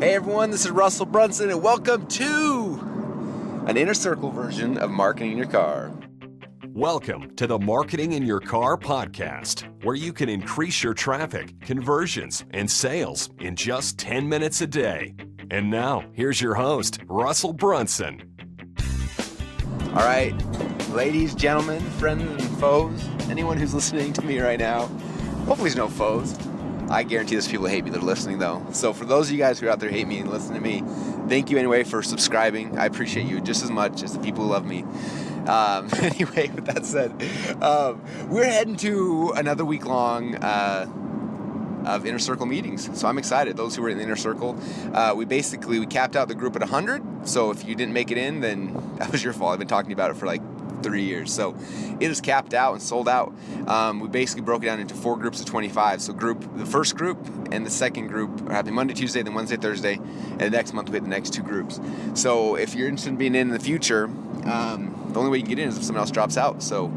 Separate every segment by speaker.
Speaker 1: Hey everyone, this is Russell Brunson, and welcome to an Inner Circle version of Marketing in Your Car.
Speaker 2: Welcome to the Marketing in Your Car podcast, where you can increase your traffic, conversions, and sales in just 10 minutes a day. And now, here's your host, Russell Brunson.
Speaker 1: All right, ladies, gentlemen, friends, and foes, anyone who's listening to me right now, hopefully there's no foes. I guarantee there's people who hate me that are listening, though. So for those of you guys who are out there hate me and listen to me, thank you anyway for subscribing. I appreciate you just as much as the people who love me. Anyway, with that said, we're heading to another week-long of Inner Circle meetings. So I'm excited. Those who were in the Inner Circle, we capped out the group at 100. So if you didn't make it in, then that was your fault. I've been talking about it for like 3 years. So it is capped out and sold out. We basically broke it down into 4 groups of 25. So the first group and the second group are happening Monday, Tuesday, then Wednesday, Thursday, and next month we hit the next 2 groups. So if you're interested in being in the future, the only way you can get in is if someone else drops out. So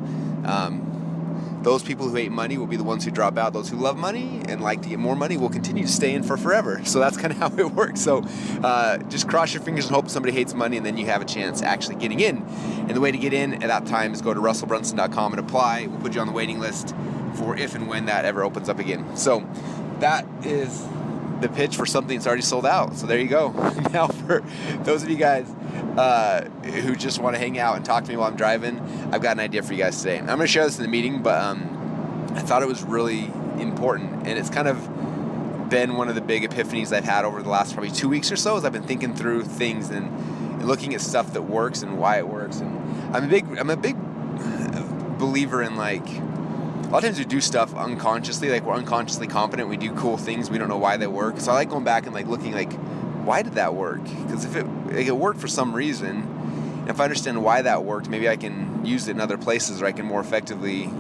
Speaker 1: those people who hate money will be the ones who drop out. Those who love money and like to get more money will continue to stay in for forever. So that's kind of how it works. So just cross your fingers and hope somebody hates money, and then you have a chance actually getting in. And the way to get in at that time is go to russellbrunson.com and apply. We'll put you on the waiting list for if and when that ever opens up again. So that is the pitch for something that's already sold out. So there you go. Now for those of you guys who just want to hang out and talk to me while I'm driving, I've got an idea for you guys today. I'm going to share this in the meeting, but I thought it was really important, and it's kind of been one of the big epiphanies I've had over the last probably 2 weeks or so as I've been thinking through things and looking at stuff that works and why it works. And I'm a big believer in, like, a lot of times we do stuff unconsciously, like we're unconsciously competent, we do cool things, we don't know why they work. So I like going back and like looking like, why did that work? Because if it worked for some reason, and if I understand why that worked, maybe I can use it in other places, or I can more effectively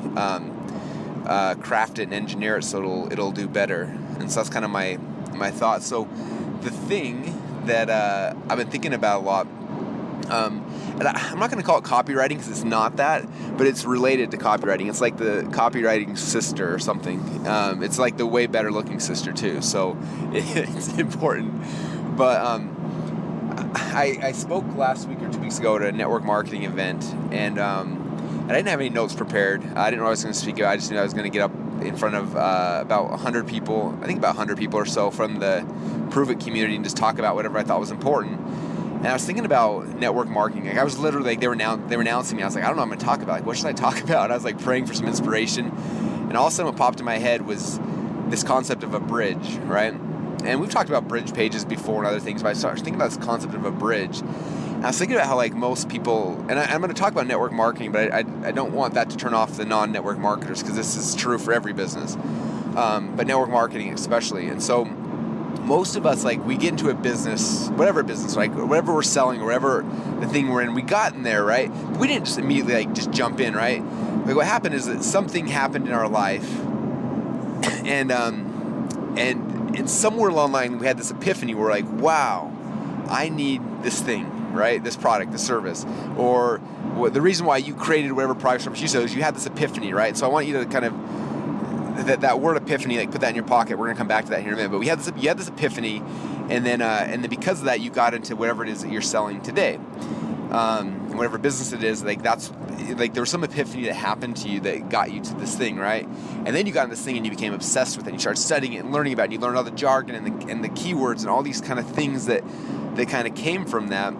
Speaker 1: craft it and engineer it so it'll do better. And so that's kind of my thoughts. So the thing that I've been thinking about a lot, and I'm not going to call it copywriting because it's not that, but it's related to copywriting. It's like the copywriting sister or something. It's like the way better looking sister too. So it's important. But I spoke last week or 2 weeks ago at a network marketing event, and I didn't have any notes prepared. I didn't know I was going to speak. I just knew I was going to get up in front of about 100 people. I think about 100 people or so from the Prove It community and just talk about whatever I thought was important. And I was thinking about network marketing. Like I was literally like, they were announcing me. I was like, I don't know what I'm going to talk about. Like, what should I talk about? And I was like praying for some inspiration. And all of a sudden what popped in my head was this concept of a bridge, right? And we've talked about bridge pages before and other things, but I started thinking about this concept of a bridge. And I was thinking about how like most people, and I'm going to talk about network marketing, but I don't want that to turn off the non-network marketers, because this is true for every business, but network marketing especially. And so most of us, like, we get into a business, whatever business, like whatever we're selling or whatever the thing we're in, we got in there, right? But we didn't just immediately like just jump in, right? Like what happened is that something happened in our life, and somewhere along the line we had this epiphany where like, wow, I need this thing, right? This product, this service, or the reason why you created whatever product service you sold is you had this epiphany, right? So I want you to kind of that word epiphany, like put that in your pocket. We're gonna come back to that here in a minute. But you had this epiphany, and then because of that, you got into whatever it is that you're selling today, whatever business it is. Like that's like there was some epiphany that happened to you that got you to this thing, right? And then you got in this thing and you became obsessed with it. You started studying it and learning about it. You learned all the jargon and the keywords and all these kind of things that kind of came from that,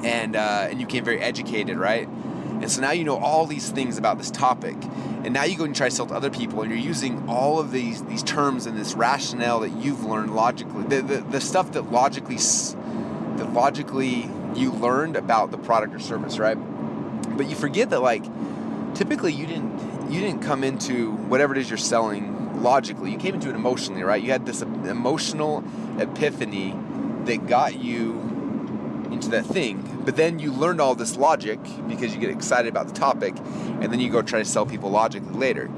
Speaker 1: and you became very educated, right? And so now you know all these things about this topic. And now you go and try to sell to other people, and you're using all of these terms and this rationale that you've learned logically, the stuff that logically you learned about the product or service, right? But you forget that, like, typically you didn't come into whatever it is you're selling logically. You came into it emotionally, right? You had this emotional epiphany that got you into that thing. But then you learned all this logic because you get excited about the topic, and then you go try to sell people logically later.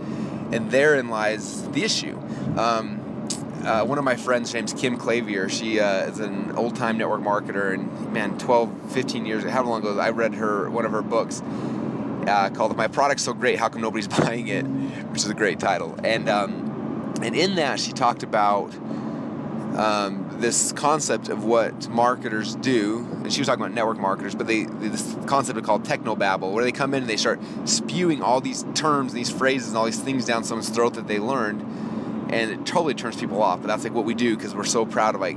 Speaker 1: And therein lies the issue. One of my friends, her name's Kim Clavier, she is an old-time network marketer, and man, 12, 15 years, how long ago, I read one of her books called My Product's So Great, How Come Nobody's Buying It?, which is a great title. And in that, she talked about this concept of what marketers do, and she was talking about network marketers, but this concept called techno-babble, where they come in and they start spewing all these terms and these phrases and all these things down someone's throat that they learned, and it totally turns people off. But that's like what we do because we're so proud of, like,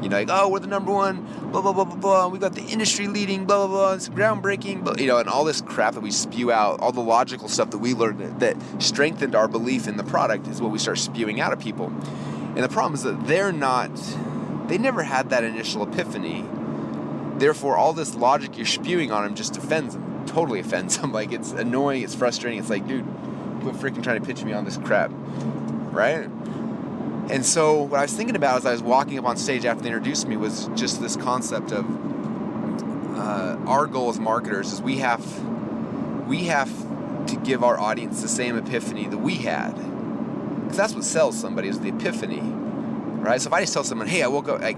Speaker 1: you know, like, oh, we're the number one, blah, blah, blah, blah, blah, we got the industry leading, blah, blah, blah, it's groundbreaking, blah, you know, and all this crap that we spew out, all the logical stuff that we learned that strengthened our belief in the product is what we start spewing out of people. And the problem is that they never had that initial epiphany. Therefore, all this logic you're spewing on them just offends them, totally offends them. Like, it's annoying, it's frustrating. It's like, dude, quit freaking trying to pitch me on this crap, right? And so what I was thinking about as I was walking up on stage after they introduced me was just this concept of our goal as marketers is we have to give our audience the same epiphany that we had. Because that's what sells somebody, is the epiphany, right? So if I just tell someone, hey, I woke up, like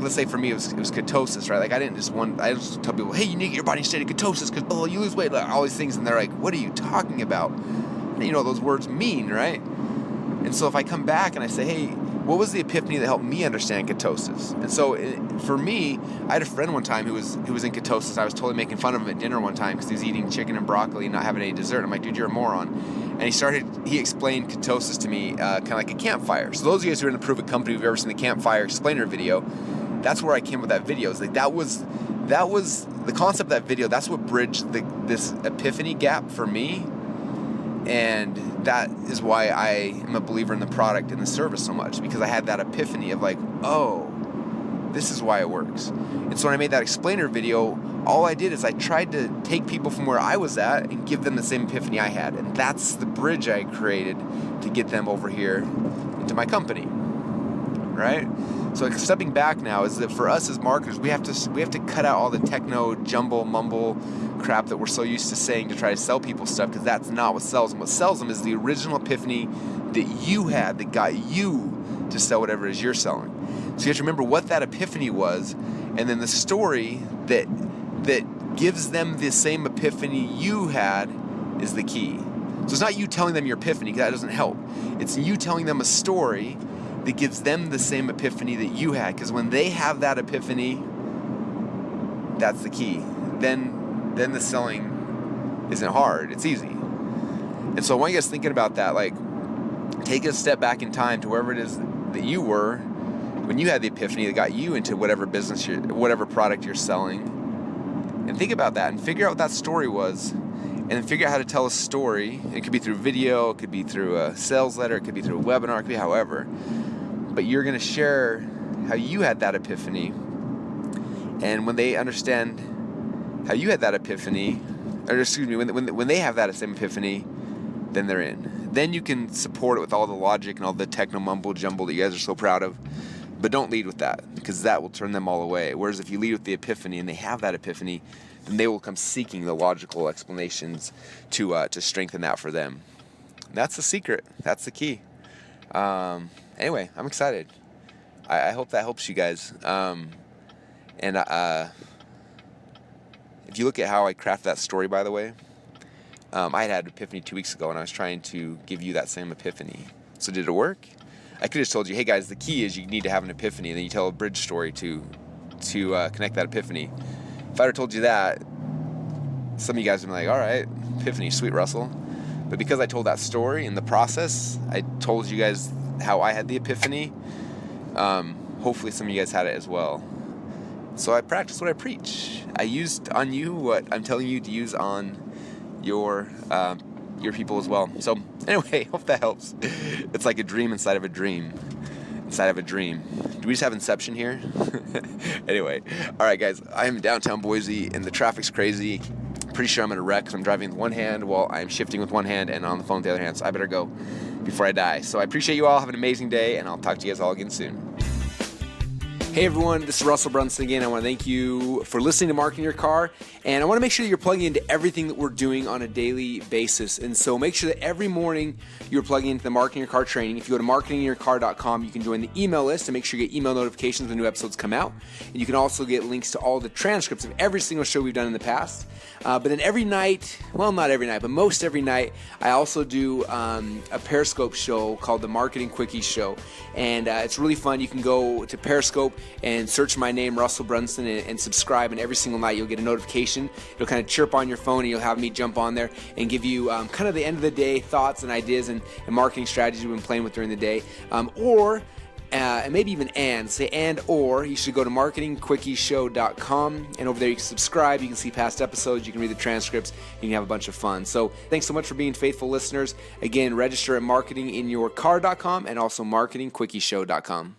Speaker 1: let's say for me it was ketosis, right? Like I just tell people, hey, you need to get your body in a state of ketosis because, oh, you lose weight, like all these things, and they're like, what are you talking about? And you know what those words mean, right? And so if I come back and I say, hey, what was the epiphany that helped me understand ketosis? And so for me, I had a friend one time who was in ketosis. I was totally making fun of him at dinner one time because he was eating chicken and broccoli and not having any dessert. I'm like, dude, you're a moron. And he explained ketosis to me kind of like a campfire. So those of you guys who are in the Prove It company, who've ever seen the campfire explainer video, that's where I came with that video. It's like that was the concept of that video. That's what bridged this epiphany gap for me. And that is why I am a believer in the product and the service so much, because I had that epiphany of like, oh, this is why it works. And so when I made that explainer video, all I did is I tried to take people from where I was at and give them the same epiphany I had. And that's the bridge I created to get them over here into my company, right? So like stepping back now is that for us as marketers, we have to cut out all the techno jumble mumble crap that we're so used to saying to try to sell people stuff, because that's not what sells them. What sells them is the original epiphany that you had that got you to sell whatever it is you're selling. So you have to remember what that epiphany was, and then the story that gives them the same epiphany you had is the key. So it's not you telling them your epiphany, because that doesn't help. It's you telling them a story that gives them the same epiphany that you had, because when they have that epiphany, that's the key. Then the selling isn't hard, it's easy. And so I want you guys thinking about that, like take a step back in time to wherever it is that you were when you had the epiphany that got you into whatever business whatever product you're selling, and think about that and figure out what that story was, and then figure out how to tell a story. It could be through video, it could be through a sales letter, it could be through a webinar, it could be however, but you're going to share how you had that epiphany. And when they understand how you had that epiphany, or excuse me, when they have that same epiphany, then they're in. Then you can support it with all the logic and all the techno mumble jumble that you guys are so proud of, but don't lead with that, because that will turn them all away. Whereas if you lead with the epiphany and they have that epiphany, then they will come seeking the logical explanations to strengthen that for them. And that's the secret. That's the key. Anyway, I'm excited. I hope that helps you guys. If you look at how I craft that story, by the way, I had an epiphany 2 weeks ago, and I was trying to give you that same epiphany. So did it work? I could have just told you, hey guys, the key is you need to have an epiphany, and then you tell a bridge story to connect that epiphany. If I would have told you that, some of you guys would be like, all right, epiphany, sweet, Russell. But because I told that story in the process, I told you guys how I had the epiphany. Hopefully some of you guys had it as well. So I practice what I preach. I used on you what I'm telling you to use on your people as well. So anyway, hope that helps. It's like a dream inside of a dream. Inside of a dream. Do we just have Inception here? Anyway, all right, guys. I'm in downtown Boise, and the traffic's crazy. Pretty sure I'm in a wreck because I'm driving with one hand while I'm shifting with one hand and on the phone with the other hand. So I better go before I die. So I appreciate you all. Have an amazing day, and I'll talk to you guys all again soon. Hey everyone, this is Russell Brunson again. I want to thank you for listening to Marketing Your Car, and I want to make sure that you're plugging into everything that we're doing on a daily basis. And so make sure that every morning you're plugging into the Marketing Your Car training. If you go to marketingyourcar.com, you can join the email list and make sure you get email notifications when new episodes come out. And you can also get links to all the transcripts of every single show we've done in the past. But then every night, well, not every night, but most every night, I also do a Periscope show called the Marketing Quickie Show. And it's really fun. You can go to Periscope and search my name, Russell Brunson, and subscribe. And every single night you'll get a notification. It'll kind of chirp on your phone, and you'll have me jump on there and give you kind of the end of the day thoughts and ideas and marketing strategies we've been playing with during the day. And maybe even or you should go to marketingquickieshow.com, and over there you can subscribe, you can see past episodes, you can read the transcripts, and you can have a bunch of fun. So thanks so much for being faithful listeners. Again, register at marketinginyourcar.com and also marketingquickieshow.com.